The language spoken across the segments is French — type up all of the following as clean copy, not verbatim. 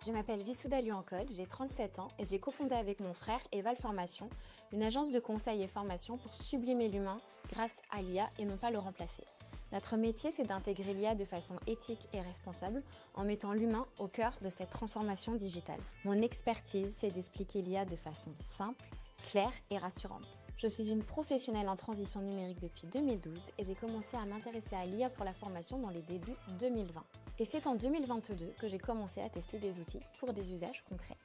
Je m'appelle Vissouda Luancode, j'ai 37 ans et j'ai cofondé avec mon frère Eval Formation, une agence de conseil et formation pour sublimer l'humain grâce à l'IA et non pas le remplacer. Notre métier, c'est d'intégrer l'IA de façon éthique et responsable en mettant l'humain au cœur de cette transformation digitale. Mon expertise, c'est d'expliquer l'IA de façon simple, claire et rassurante. Je suis une professionnelle en transition numérique depuis 2012 et j'ai commencé à m'intéresser à l'IA pour la formation dans les débuts 2020. Et c'est en 2022 que j'ai commencé à tester des outils pour des usages concrets.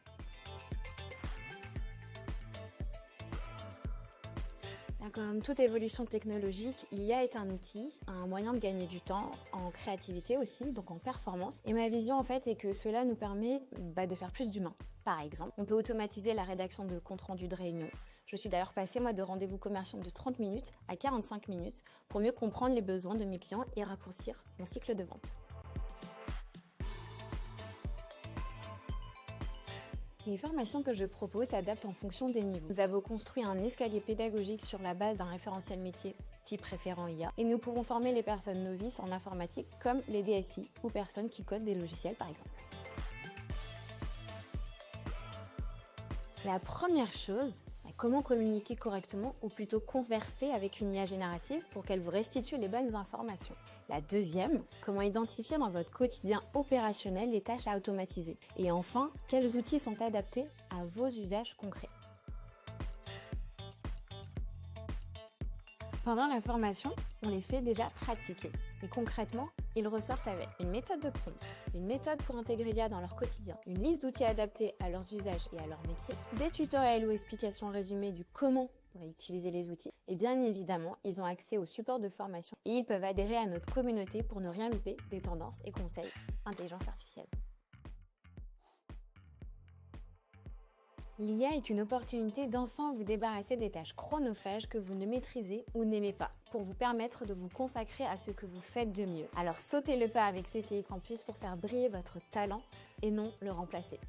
Comme toute évolution technologique, l'IA est un outil, un moyen de gagner du temps, en créativité aussi, donc en performance. Et ma vision en fait est que cela nous permet de faire plus d'humain. Par exemple, on peut automatiser la rédaction de comptes rendus de réunion. Je suis d'ailleurs passée de rendez-vous commerciaux de 30 minutes à 45 minutes pour mieux comprendre les besoins de mes clients et raccourcir mon cycle de vente. Les formations que je propose s'adaptent en fonction des niveaux. Nous avons construit un escalier pédagogique sur la base d'un référentiel métier type référent IA et nous pouvons former les personnes novices en informatique comme les DSI ou personnes qui codent des logiciels par exemple. La première chose, comment communiquer correctement ou plutôt converser avec une IA générative pour qu'elle vous restitue les bonnes informations. La deuxième, comment identifier dans votre quotidien opérationnel les tâches à automatiser. Et enfin, quels outils sont adaptés à vos usages concrets. Pendant la formation, on les fait déjà pratiquer. Et concrètement, ils ressortent avec une méthode de prompt, une méthode pour intégrer l'IA dans leur quotidien, une liste d'outils adaptés à leurs usages et à leur métier, des tutoriels ou explications résumées du comment on va utiliser les outils. Et bien évidemment, ils ont accès au support de formation et ils peuvent adhérer à notre communauté pour ne rien louper des tendances et conseils intelligence artificielle. L'IA est une opportunité d'enfin vous débarrasser des tâches chronophages que vous ne maîtrisez ou n'aimez pas, pour vous permettre de vous consacrer à ce que vous faites de mieux. Alors sautez le pas avec CCI Campus pour faire briller votre talent et non le remplacer.